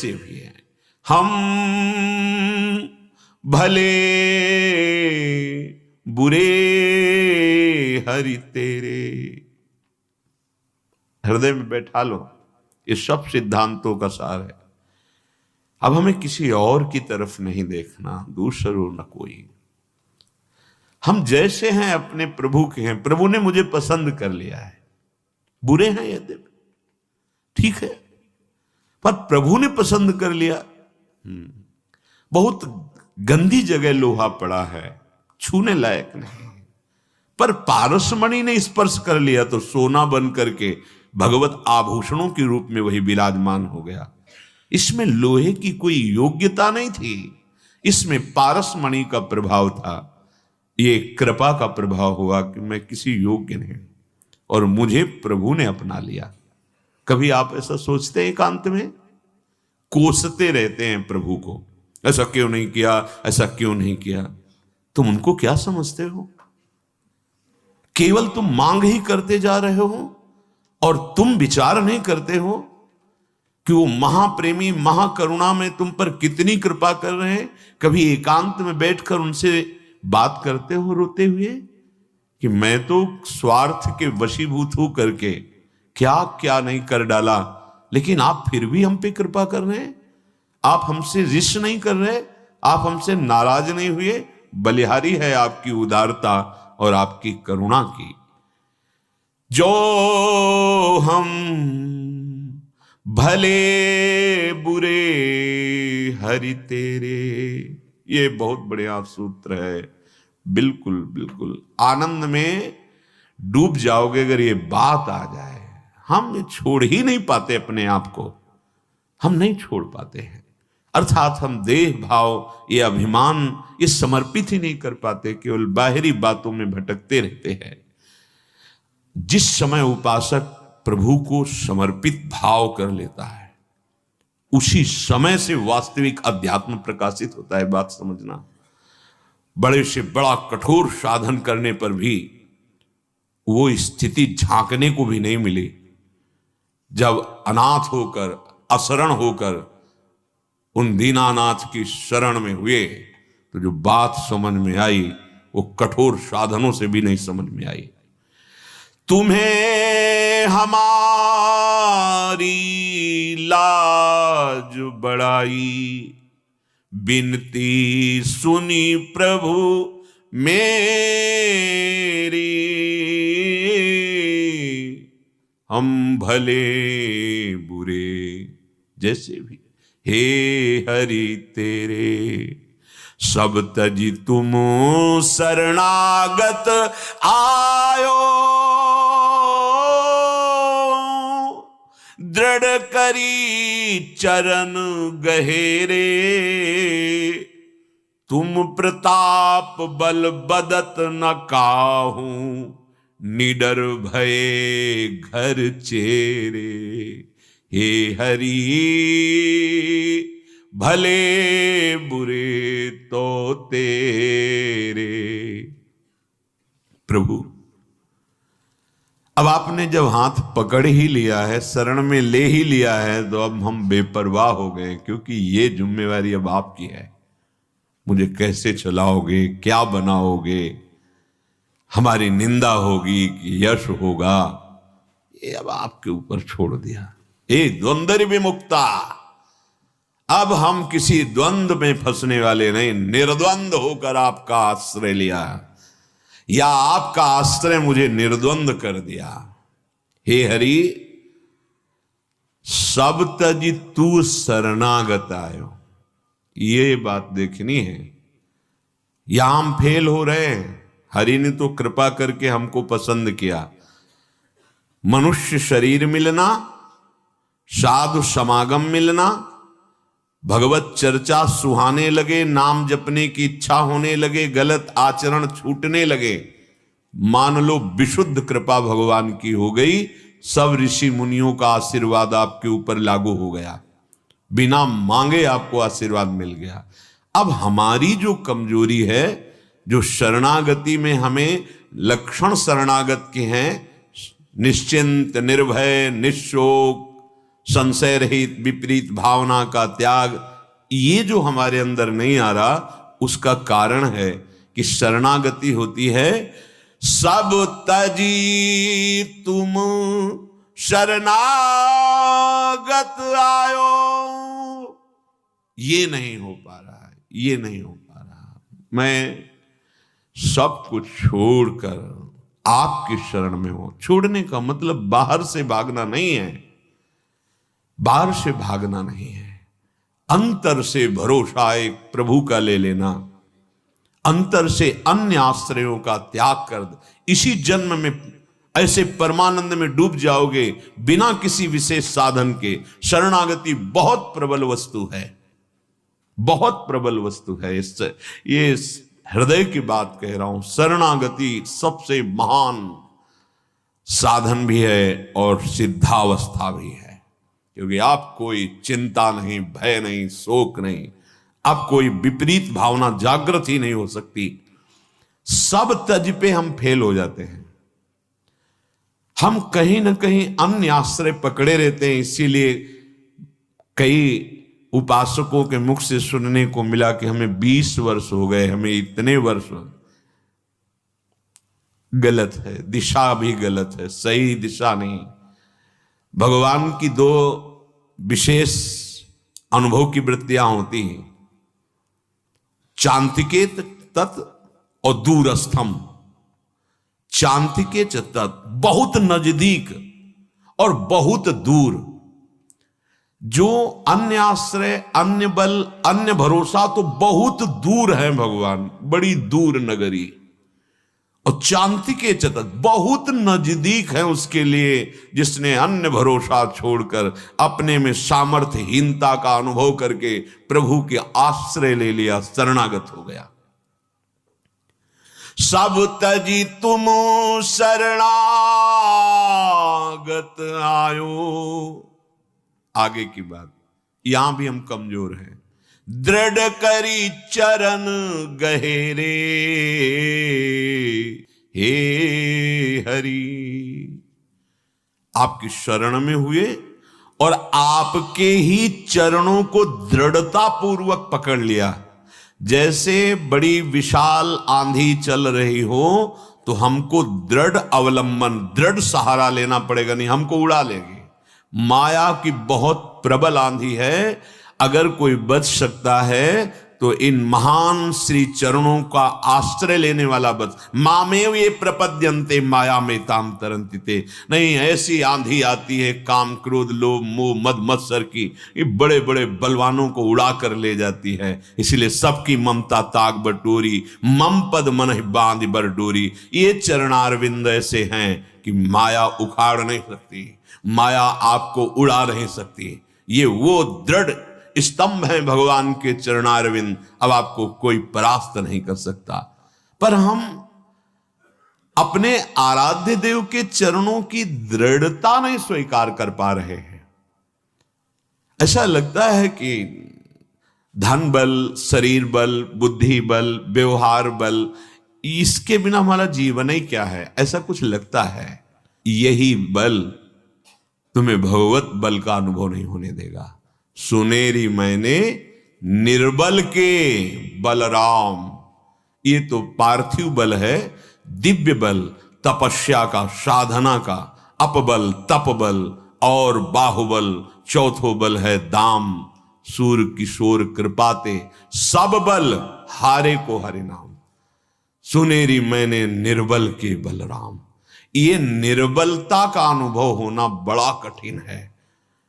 भी है। हम भले बुरे हरि तेरे, हृदय में बैठा लो, ये सब सिद्धांतों का सार है। अब हमें किसी और की तरफ नहीं देखना, दूसरों न कोई, हम जैसे हैं अपने प्रभु के हैं। प्रभु ने मुझे पसंद कर लिया है, बुरे हैं यद्यपि, ठीक है, पर प्रभु ने पसंद कर लिया। बहुत गंदी जगह लोहा पड़ा है, छूने लायक नहीं, पर पारसमणि ने स्पर्श कर लिया तो सोना बन करके भगवत आभूषणों के रूप में वही विराजमान हो गया। इसमें लोहे की कोई योग्यता नहीं थी, इसमें पारसमणि का प्रभाव था। ये कृपा का प्रभाव हुआ कि मैं किसी योग्य नहीं और मुझे प्रभु ने अपना लिया। कभी आप ऐसा सोचते हैं? एकांत में कोसते रहते हैं प्रभु को, ऐसा क्यों नहीं किया, ऐसा क्यों नहीं किया। तुम उनको क्या समझते हो? केवल तुम मांग ही करते जा रहे हो और तुम विचार नहीं करते हो कि वो महाप्रेमी महाकरुणा में तुम पर कितनी कृपा कर रहे हैं। कभी एकांत में बैठकर उनसे बात करते हो रोते हुए कि मैं तो स्वार्थ के वशीभूत हो करके क्या क्या नहीं कर डाला, लेकिन आप फिर भी हम पे कृपा कर रहे हैं, आप हमसे रिश्त नहीं कर रहे, आप हमसे नाराज नहीं हुए। बलिहारी है आपकी उदारता और आपकी करुणा की। जो हम भले बुरे हरि तेरे, ये बहुत बढ़िया सूत्र है। बिल्कुल बिल्कुल आनंद में डूब जाओगे अगर ये बात आ जाए। हम छोड़ ही नहीं पाते अपने आप को, हम नहीं छोड़ पाते हैं, अर्थात हम देह भाव, ये अभिमान, ये समर्पित ही नहीं कर पाते, केवल बाहरी बातों में भटकते रहते हैं। जिस समय उपासक प्रभु को समर्पित भाव कर लेता है, उसी समय से वास्तविक अध्यात्म प्रकाशित होता है। बात समझना, बड़े से बड़ा कठोर साधन करने पर भी वो स्थिति झांकने को भी नहीं मिली। जब अनाथ होकर, अशरण होकर उन दीनानाथ की शरण में हुए तो जो बात समझ में आई वो कठोर साधनों से भी नहीं समझ में आई। तुम्हें हमारी लाज बढ़ाई, बिनती सुनी प्रभु मेरी, हम भले बुरे जैसे भी हे हरि तेरे, सब तजी तुम शरणागत आयो, दृढ़ करी चरण गहेरे, तुम प्रताप बल बदत न काहू, निडर भये घर चेरे, हे हरि भले बुरे तो तेरे। प्रभु, अब आपने जब हाथ पकड़ ही लिया है, शरण में ले ही लिया है, तो अब हम बेपरवाह हो गए, क्योंकि ये जिम्मेवारी अब आपकी है। मुझे कैसे चलाओगे, क्या बनाओगे, हमारी निंदा होगी कि यश होगा, ये अब आपके ऊपर छोड़ दिया। ए द्वंद्व विमुक्ता, अब हम किसी द्वंद्व में फंसने वाले नहीं, निर्द्वंद होकर आपका आश्रय लिया, या आपका आश्रय मुझे निर्द्वंद कर दिया। हे हरि, सब तज तू शरणागत आयो, ये बात देखनी है। यहां हम फेल हो रहे हैं। हरि ने तो कृपा करके हमको पसंद किया, मनुष्य शरीर मिलना, साधु समागम मिलना, भगवत चर्चा सुहाने लगे, नाम जपने की इच्छा होने लगे, गलत आचरण छूटने लगे, मान लो विशुद्ध कृपा भगवान की हो गई। सब ऋषि मुनियों का आशीर्वाद आपके ऊपर लागू हो गया, बिना मांगे आपको आशीर्वाद मिल गया। अब हमारी जो कमजोरी है, जो शरणागति में हमें लक्षण शरणागत के हैं, निश्चिंत, निर्भय, निशोक, संशय रहित, विपरीत भावना का त्याग, ये जो हमारे अंदर नहीं आ रहा, उसका कारण है कि शरणागति होती है सब तजी तुम शरणागत आयो। ये नहीं हो पा रहा है, ये नहीं हो पा रहा। मैं सब कुछ छोड़कर आपकी शरण में हूं। छोड़ने का मतलब बाहर से भागना नहीं है, बाहर से भागना नहीं है, अंतर से भरोसा एक प्रभु का ले लेना, अंतर से अन्य आश्रयों का त्याग कर दे। इसी जन्म में ऐसे परमानंद में डूब जाओगे बिना किसी विशेष साधन के। शरणागति बहुत प्रबल वस्तु है, बहुत प्रबल वस्तु है। इससे ये हृदय की बात कह रहा हूं। शरणागति सबसे महान साधन भी है और सिद्धावस्था भी है, क्योंकि आप कोई चिंता नहीं, भय नहीं, शोक नहीं, अब कोई विपरीत भावना जागृत ही नहीं हो सकती। सब तज पे हम फेल हो जाते हैं। हम कहीं ना कहीं अन्य आश्रय पकड़े रहते हैं। इसीलिए कई उपासकों के मुख से सुनने को मिला कि हमें 20 वर्ष हो गए, हमें इतने वर्ष। गलत है, दिशा भी गलत है, सही दिशा नहीं। भगवान की दो विशेष अनुभव की वृत्तियां होती हैं, चांतिकेत तत् और दूरस्थम। चांतिके तत् बहुत नजदीक और बहुत दूर। जो अन्य आश्रय, अन्य बल, अन्य भरोसा तो बहुत दूर है भगवान, बड़ी दूर नगरी। और चांतिके तत् बहुत नजदीक है उसके लिए जिसने अन्य भरोसा छोड़कर अपने में सामर्थ्यहीनता का अनुभव करके प्रभु के आश्रय ले लिया, शरणागत हो गया। सब तजी तुम शरणागत आयो। आगे की बात, यहां भी हम कमजोर हैं। दृढ़ करी चरण गहेरे हे हरि। आपकी शरण में हुए और आपके ही चरणों को दृढ़ता पूर्वक पकड़ लिया। जैसे बड़ी विशाल आंधी चल रही हो तो हमको दृढ़ अवलंबन, दृढ़ सहारा लेना पड़ेगा, नहीं हमको उड़ा लेगी। माया की बहुत प्रबल आंधी है। अगर कोई बच सकता है तो इन महान श्री चरणों का आश्रय लेने वाला बच। मामेव ये प्रपद्यन्ते माया में ताम तरन्ति ते। नहीं, ऐसी आंधी आती है काम, क्रोध, लोभ, मोह, मद मत्सर की, ये बड़े बड़े बलवानों को उड़ा कर ले जाती है। इसलिए सबकी ममता ताक बटोरी, मम पद मन बांध बर डोरी। ये चरणारविंद ऐसे हैं कि माया उखाड़ नहीं सकती, माया आपको उड़ा नहीं सकती। ये वो दृढ़ स्तंभ है भगवान के चरणारविंद, अब आपको कोई परास्त नहीं कर सकता। पर हम अपने आराध्य देव के चरणों की दृढ़ता नहीं स्वीकार कर पा रहे हैं। ऐसा लगता है कि धन बल, शरीर बल, बुद्धि बल, व्यवहार बल, इसके बिना हमारा जीवन ही क्या है, ऐसा कुछ लगता है। यही बल तुम्हें भगवत बल का अनुभव नहीं होने देगा। सुनेरी मैंने निर्बल के बलराम। ये तो पार्थिव बल है, दिव्य बल तपस्या का, साधना का, अपबल, तपबल और बाहुबल, चौथो बल है दाम। सूर किशोर कृपाते सब बल हारे को हरि नाम। सुनेरी मैंने निर्बल के बलराम। ये निर्बलता का अनुभव होना बड़ा कठिन है।